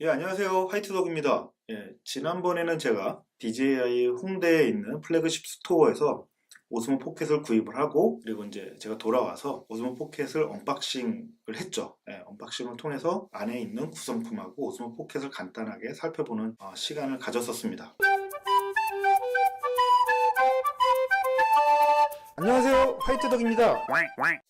예, 안녕하세요. 화이트독입니다. 예, 지난번에는 제가 DJI 홍대에 있는 플래그십 스토어에서 오스모 포켓을 구입을 하고, 그리고 이제 제가 돌아와서 오스모 포켓을 언박싱을 했죠. 예, 언박싱을 통해서 안에 있는 구성품하고 오스모 포켓을 간단하게 살펴보는 시간을 가졌었습니다. 안녕하세요. 화이트독입니다.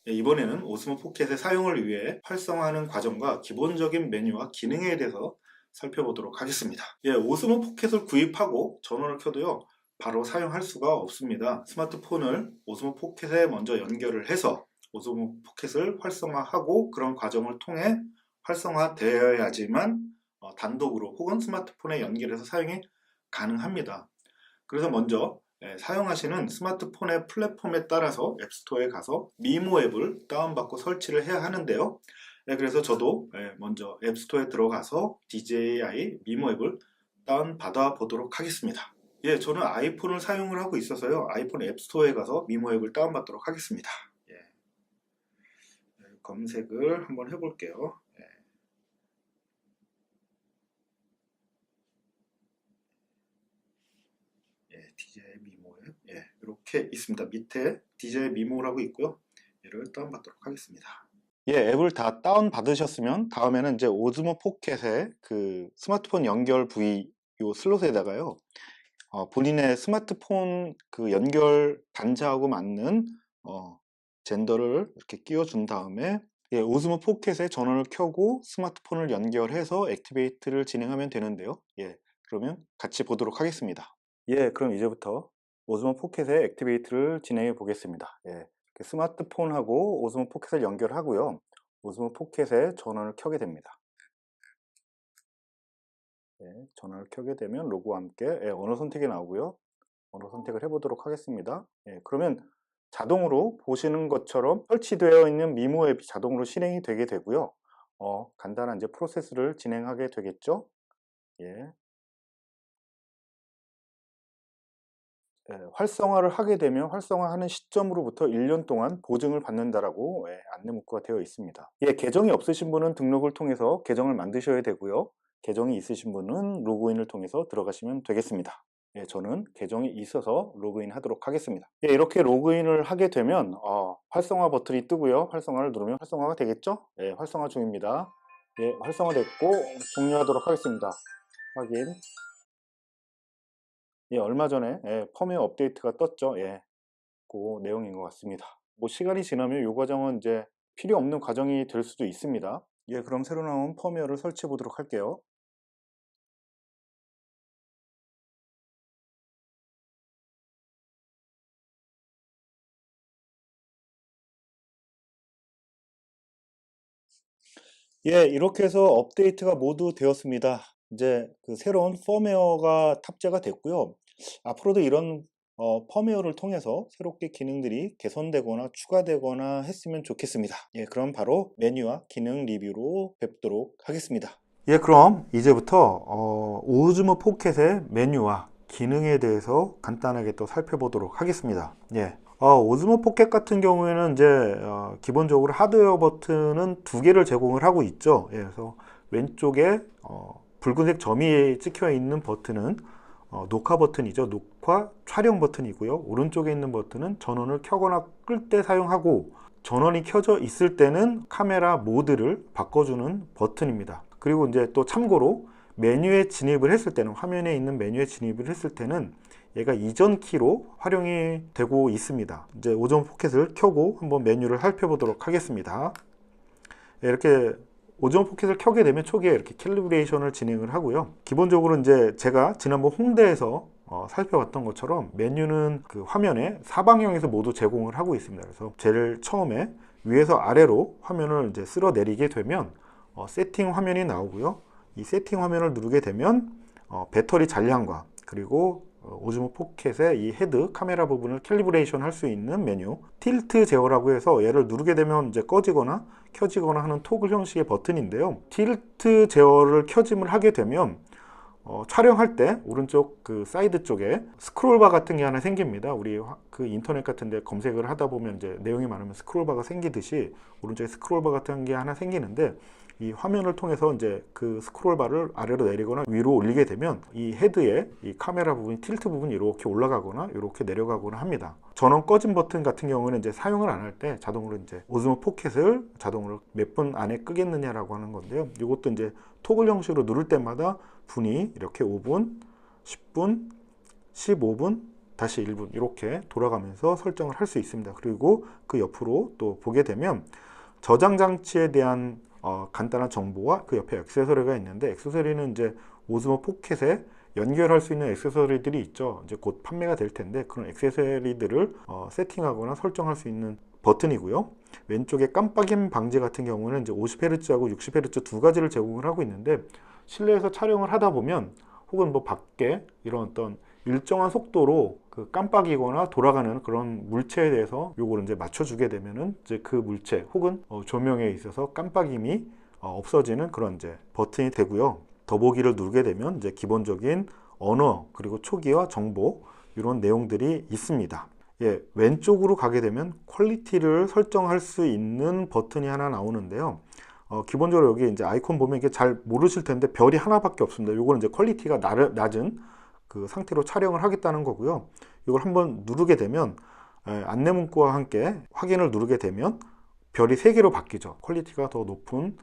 예, 이번에는 오스모 포켓의 사용을 위해 활성화하는 과정과 기본적인 메뉴와 기능에 대해서 살펴보도록 하겠습니다. 예, 오스모 포켓을 구입하고 전원을 켜도요, 바로 사용할 수가 없습니다. 스마트폰을 오스모 포켓에 먼저 연결을 해서 오스모 포켓을 활성화하고 그런 과정을 통해 활성화되어야지만 단독으로 혹은 스마트폰에 연결해서 사용이 가능합니다. 그래서 먼저 사용하시는 스마트폰의 플랫폼에 따라서 앱스토어에 가서 미모 앱을 다운받고 설치를 해야 하는데요. 그래서 저도 먼저 앱스토어에 들어가서 DJI 미모 앱을 다운받아 보도록 하겠습니다. 예, 저는 아이폰을 사용을 하고 있어서요. 아이폰 앱스토어에 가서 미모 앱을 다운받도록 하겠습니다. 예, 검색을 한번 해볼게요. DJI 미모 앱, 이렇게 있습니다. 밑에 DJI 미모라고 있고요. 얘를 다운받도록 하겠습니다. 예, 앱을 다 다운 받으셨으면 다음에는 이제 오즈모 포켓의 그 스마트폰 연결 부위 요 슬롯에다가요, 본인의 스마트폰 그 연결 단자하고 맞는 젠더를 이렇게 끼워준 다음에, 예, 오즈모 포켓에 전원을 켜고 스마트폰을 연결해서 액티베이트를 진행하면 되는데요. 예, 그러면 같이 보도록 하겠습니다. 예, 그럼 이제부터 오즈모 포켓의 액티베이트를 진행해 보겠습니다. 예, 스마트폰하고 오즈모 포켓을 연결하고요. 오즈모 포켓에 전원을 켜게 됩니다. 예, 전원을 켜게 되면 로고와 함께 언어 선택이 나오고요. 언어 선택을 해보도록 하겠습니다. 예, 그러면 자동으로 보시는 것처럼 설치되어 있는 미모 앱이 자동으로 실행이 되게 되고요. 간단한 이제 프로세스를 진행하게 되겠죠. 예. 활성화를 하게 되면 활성화하는 시점으로부터 1년 동안 보증을 받는다라고 안내 문구가 되어 있습니다. 예, 계정이 없으신 분은 등록을 통해서 계정을 만드셔야 되고요. 계정이 있으신 분은 로그인을 통해서 들어가시면 되겠습니다. 예, 저는 계정이 있어서 로그인 하도록 하겠습니다. 예, 이렇게 로그인을 하게 되면 활성화 버튼이 뜨고요. 활성화를 누르면 활성화가 되겠죠? 예, 활성화 중입니다. 예, 활성화됐고 종료하도록 하겠습니다. 확인. 예, 얼마 전에 펌웨어 업데이트가 떴죠. 예, 그 내용인 것 같습니다. 뭐 시간이 지나면 이 과정은 이제 필요 없는 과정이 될 수도 있습니다. 예, 그럼 새로 나온 펌웨어를 설치해 보도록 할게요. 예, 이렇게 해서 업데이트가 모두 되었습니다. 이제 그 새로운 펌웨어가 탑재가 됐고요. 앞으로도 이런 펌웨어를 통해서 새롭게 기능들이 개선되거나 추가되거나 했으면 좋겠습니다. 예, 그럼 바로 메뉴와 기능 리뷰로 뵙도록 하겠습니다. 예, 그럼 이제부터 오즈모 포켓의 메뉴와 기능에 대해서 간단하게 또 살펴보도록 하겠습니다. 예. 오즈모 포켓 같은 경우에는 이제 기본적으로 하드웨어 버튼은 두 개를 제공을 하고 있죠. 예, 그래서 왼쪽에 붉은색 점이 찍혀 있는 버튼은 녹화 버튼이죠. 녹화 촬영 버튼이고요. 오른쪽에 있는 버튼은 전원을 켜거나 끌 때 사용하고, 전원이 켜져 있을 때는 카메라 모드를 바꿔주는 버튼입니다. 그리고 이제 또 참고로 메뉴에 진입을 했을 때는, 화면에 있는 메뉴에 진입을 했을 때는 얘가 이전 키로 활용이 되고 있습니다. 이제 오즈모 포켓을 켜고 한번 메뉴를 살펴보도록 하겠습니다. 이렇게 오즈모 포켓을 켜게 되면 초기에 이렇게 캘리브레이션을 진행을 하고요. 기본적으로 이제 제가 지난번 홍대에서 살펴봤던 것처럼 메뉴는 그 화면에 사방향에서 모두 제공을 하고 있습니다. 그래서 제일 처음에 위에서 아래로 화면을 이제 쓸어 내리게 되면 세팅 화면이 나오고요. 이 세팅 화면을 누르게 되면 배터리 잔량과, 그리고 오즈모 포켓의 이 헤드 카메라 부분을 캘리브레이션 할 수 있는 메뉴, 틸트 제어라고 해서 얘를 누르게 되면 이제 꺼지거나 켜지거나 하는 토글 형식의 버튼인데요. 틸트 제어를 켜짐을 하게 되면 촬영할 때 오른쪽 그 사이드 쪽에 스크롤바 같은 게 하나 생깁니다. 우리 그 인터넷 같은 데 검색을 하다 보면 이제 내용이 많으면 스크롤바가 생기듯이 오른쪽에 스크롤바 같은 게 하나 생기는데, 이 화면을 통해서 이제 그 스크롤 바를 아래로 내리거나 위로 올리게 되면 이 헤드의 이 카메라 부분이 틸트 부분이 이렇게 올라가거나 이렇게 내려가거나 합니다. 전원 꺼진 버튼 같은 경우는 이제 사용을 안 할 때 자동으로 이제 오즈모 포켓을 자동으로 몇 분 안에 끄겠느냐라고 하는 건데요. 이것도 이제 토글 형식으로 누를 때마다 분이 이렇게 5분, 10분, 15분, 다시 1분 이렇게 돌아가면서 설정을 할 수 있습니다. 그리고 그 옆으로 또 보게 되면 저장 장치에 대한 간단한 정보와 그 옆에 액세서리가 있는데, 액세서리는 이제 오즈모 포켓에 연결할 수 있는 액세서리들이 있죠. 이제 곧 판매가 될 텐데 그런 액세서리들을 세팅하거나 설정할 수 있는 버튼이고요. 왼쪽에 깜빡임 방지 같은 경우는 이제 50Hz하고 60Hz 두 가지를 제공을 하고 있는데, 실내에서 촬영을 하다 보면 혹은 뭐 밖에 이런 어떤 일정한 속도로 그 깜빡이거나 돌아가는 그런 물체에 대해서 요거를 이제 맞춰주게 되면은 이제 그 물체 혹은 조명에 있어서 깜빡임이 없어지는 그런 이제 버튼이 되고요. 더보기를 누르게 되면 이제 기본적인 언어 그리고 초기화 정보 이런 내용들이 있습니다. 예, 왼쪽으로 가게 되면 퀄리티를 설정할 수 있는 버튼이 하나 나오는데요. 기본적으로 여기 이제 아이콘 보면 이게 잘 모르실 텐데 별이 하나밖에 없습니다. 요거는 이제 퀄리티가 낮은 그 상태로 촬영을 하겠다는 거고요. 이걸 한번 누르게 되면 안내 문구와 함께 확인을 누르게 되면 별이 3개로 바뀌죠. 퀄리티가 더 높은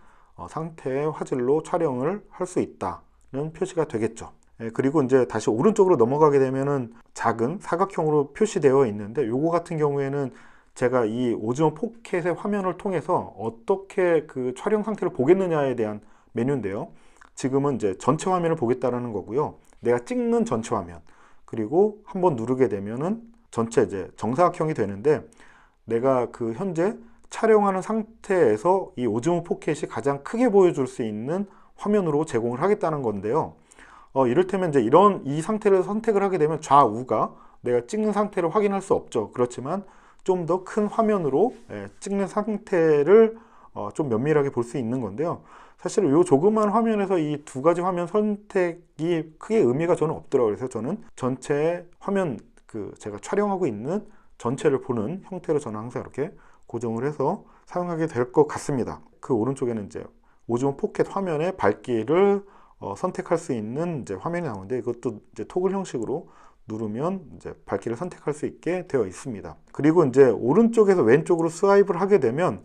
상태의 화질로 촬영을 할 수 있다는 표시가 되겠죠. 그리고 이제 다시 오른쪽으로 넘어가게 되면은 작은 사각형으로 표시되어 있는데, 요거 같은 경우에는 제가 이 오즈모 포켓의 화면을 통해서 어떻게 그 촬영 상태를 보겠느냐에 대한 메뉴인데요. 지금은 이제 전체 화면을 보겠다는 거고요. 내가 찍는 전체 화면, 그리고 한번 누르게 되면은 전체 이제 정사각형이 되는데, 내가 그 현재 촬영하는 상태에서 이 오즈모 포켓이 가장 크게 보여줄 수 있는 화면으로 제공을 하겠다는 건데요. 이를테면 이제 이 상태를 선택을 하게 되면 좌우가 내가 찍는 상태를 확인할 수 없죠. 그렇지만 좀 더 큰 화면으로 찍는 상태를 좀 면밀하게 볼 수 있는 건데요. 사실 이 조그만 화면에서 이 두 가지 화면 선택이 크게 의미가 저는 없더라고요. 그래서 저는 전체 화면 제가 촬영하고 있는 전체를 보는 형태로 저는 항상 이렇게 고정을 해서 사용하게 될 것 같습니다. 그 오른쪽에는 이제 오즈모 포켓 화면의 밝기를 선택할 수 있는 이제 화면이 나오는데, 이것도 이제 토글 형식으로 누르면 이제 밝기를 선택할 수 있게 되어 있습니다. 그리고 이제 오른쪽에서 왼쪽으로 스와이프를 하게 되면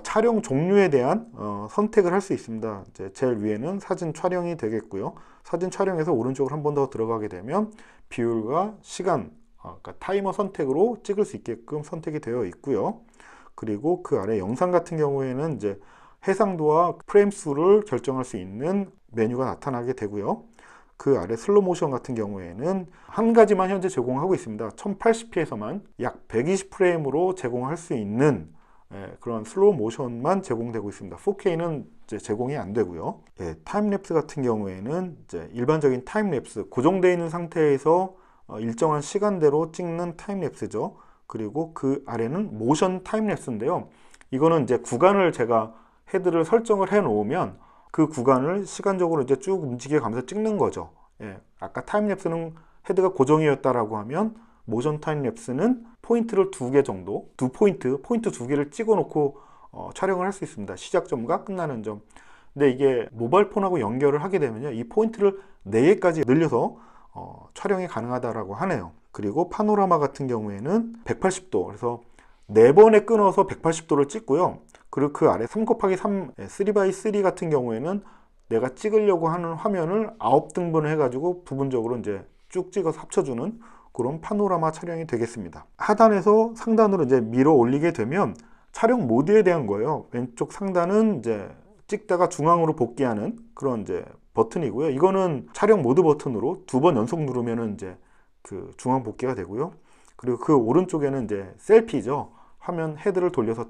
촬영 종류에 대한 선택을 할 수 있습니다. 이제 제일 위에는 사진 촬영이 되겠고요. 사진 촬영에서 오른쪽으로 한 번 더 들어가게 되면 비율과 시간, 그러니까 타이머 선택으로 찍을 수 있게끔 선택이 되어 있고요. 그리고 그 아래 영상 같은 경우에는 이제 해상도와 프레임 수를 결정할 수 있는 메뉴가 나타나게 되고요. 그 아래 슬로우 모션 같은 경우에는 한 가지만 현재 제공하고 있습니다. 1080p에서만 약 120프레임으로 제공할 수 있는 그런 슬로우 모션만 제공되고 있습니다. 4K는 이제 제공이 안 되고요. 타임랩스 같은 경우에는 이제 일반적인 타임랩스, 고정되어 있는 상태에서 일정한 시간대로 찍는 타임랩스죠. 그리고 그 아래는 모션 타임랩스인데요. 이거는 이제 구간을 제가 헤드를 설정을 해 놓으면 그 구간을 시간적으로 이제 쭉 움직여 가면서 찍는 거죠. 아까 타임랩스는 헤드가 고정이었다라고 하면, 모션 타임랩스는 포인트를 2개 정도, 포인트 2개를 찍어 놓고 촬영을 할 수 있습니다. 시작점과 끝나는 점. 근데 이게 모바일폰하고 연결을 하게 되면요, 이 포인트를 4개까지 늘려서 촬영이 가능하다라고 하네요. 그리고 파노라마 같은 경우에는 180도, 그래서 4번에 끊어서 180도를 찍고요. 그리고 그 아래 3x3, 3x3 같은 경우에는 내가 찍으려고 하는 화면을 9등분을 해가지고 부분적으로 이제 쭉 찍어서 합쳐주는 그런 파노라마 촬영이 되겠습니다. 하단에서 상단으로 이제 밀어 올리게 되면 촬영 모드에 대한 거예요. 왼쪽 상단은 이제 찍다가 중앙으로 복귀하는 그런 이제 버튼이고요. 이거는 촬영 모드 버튼으로 2번 연속 누르면은 이제 그 중앙 복귀가 되고요. 그리고 그 오른쪽에는 이제 셀피죠. 화면 헤드를 돌려서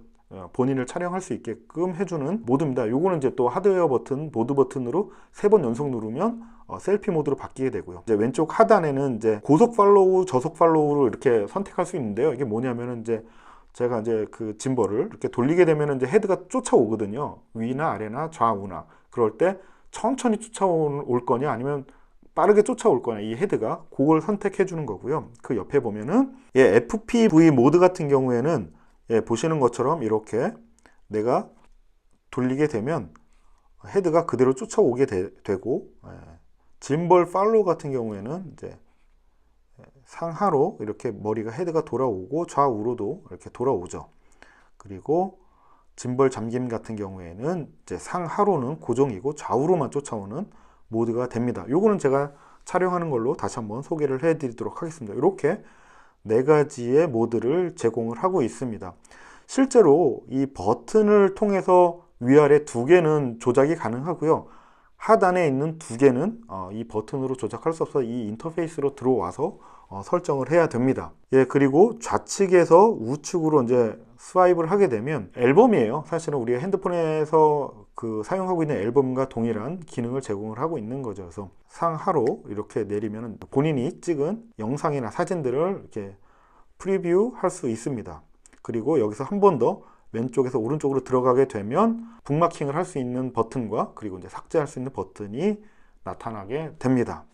본인을 촬영할 수 있게끔 해주는 모드입니다. 요거는 이제 또 하드웨어 버튼, 모드 버튼으로 3번 연속 누르면 셀피 모드로 바뀌게 되고요. 이제 왼쪽 하단에는 이제 고속 팔로우, 저속 팔로우를 이렇게 선택할 수 있는데요. 이게 뭐냐면은 이제 제가 이제 그 짐벌을 이렇게 돌리게 되면 이제 헤드가 쫓아오거든요. 위나 아래나 좌우나. 그럴 때 천천히 쫓아올 거냐 아니면 빠르게 쫓아올 거냐, 이 헤드가 그걸 선택해 주는 거고요. 그 옆에 보면은 FPV 모드 같은 경우에는 보시는 것처럼 이렇게 내가 돌리게 되면 헤드가 그대로 쫓아오게 되고, 짐벌 팔로우 같은 경우에는 이제 상하로 이렇게 머리가 헤드가 돌아오고 좌우로도 이렇게 돌아오죠. 그리고 짐벌 잠김 같은 경우에는 이제 상하로는 고정이고 좌우로만 쫓아오는 모드가 됩니다. 요거는 제가 촬영하는 걸로 다시 한번 소개를 해 드리도록 하겠습니다. 이렇게 네 가지의 모드를 제공을 하고 있습니다. 실제로 이 버튼을 통해서 위아래 두 개는 조작이 가능하고요. 하단에 있는 두 개는 이 버튼으로 조작할 수 없어 이 인터페이스로 들어와서 설정을 해야 됩니다. 예, 그리고 좌측에서 우측으로 이제 스와이프를 하게 되면 앨범이에요. 사실은 우리가 핸드폰에서 그 사용하고 있는 앨범과 동일한 기능을 제공을 하고 있는 거죠. 그래서 상하로 이렇게 내리면 본인이 찍은 영상이나 사진들을 이렇게 프리뷰 할 수 있습니다. 그리고 여기서 한 번 더 왼쪽에서 오른쪽으로 들어가게 되면 북마킹을 할 수 있는 버튼과 그리고 이제 삭제할 수 있는 버튼이 나타나게 됩니다.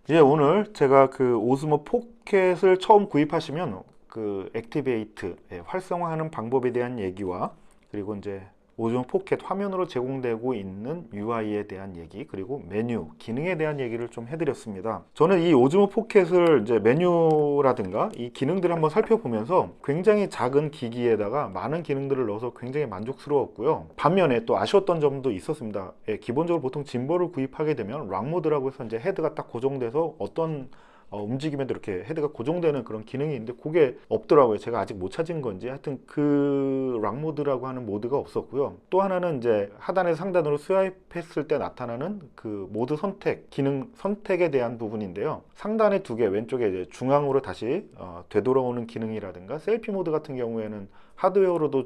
이제 오늘 제가 그 오즈모 포켓을 처음 구입하시면 그 액티베이트, 활성화하는 방법에 대한 얘기와 그리고 이제 오즈모 포켓 화면으로 제공되고 있는 UI에 대한 얘기, 그리고 메뉴, 기능에 대한 얘기를 좀 해드렸습니다. 저는 이 오즈모 포켓을 이제 메뉴라든가 이 기능들을 한번 살펴보면서 굉장히 작은 기기에다가 많은 기능들을 넣어서 굉장히 만족스러웠고요. 반면에 또 아쉬웠던 점도 있었습니다. 기본적으로 보통 짐벌을 구입하게 되면 락 모드라고 해서 이제 헤드가 딱 고정돼서 어떤 움직임에도 이렇게 헤드가 고정되는 그런 기능이 있는데 그게 없더라고요. 제가 아직 못 찾은 건지 하여튼 그 락 모드라고 하는 모드가 없었고요. 또 하나는 이제 하단에서 상단으로 스와이프 했을 때 나타나는 그 모드 선택, 기능 선택에 대한 부분인데요. 상단에 두 개, 왼쪽에 이제 중앙으로 다시 되돌아오는 기능이라든가 셀피 모드 같은 경우에는 하드웨어로도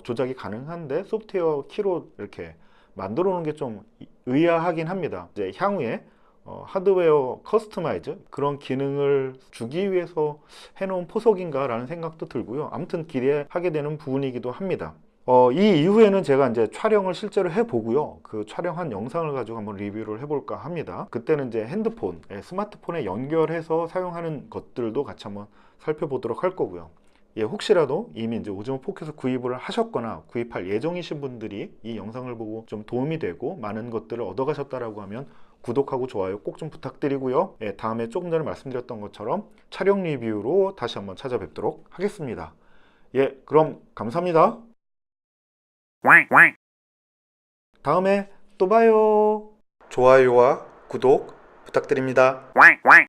조작이 가능한데 소프트웨어 키로 이렇게 만들어 놓은 게 좀 의아하긴 합니다. 이제 향후에 하드웨어 커스터마이즈 그런 기능을 주기 위해서 해놓은 포석인가 라는 생각도 들고요. 아무튼 기대하게 되는 부분이기도 합니다. 이 이후에는 제가 이제 촬영을 실제로 해보고요. 그 촬영한 영상을 가지고 한번 리뷰를 해볼까 합니다. 그때는 이제 핸드폰, 스마트폰에 연결해서 사용하는 것들도 같이 한번 살펴보도록 할 거고요. 예, 혹시라도 이미 이제 오즈모 포켓을 구입을 하셨거나 구입할 예정이신 분들이 이 영상을 보고 좀 도움이 되고 많은 것들을 얻어가셨다라고 하면 구독하고 좋아요 꼭 좀 부탁드리고요. 예, 다음에 조금 전에 말씀드렸던 것처럼 촬영 리뷰로 다시 한번 찾아뵙도록 하겠습니다. 예, 그럼 감사합니다. 다음에 또 봐요. 좋아요와 구독 부탁드립니다.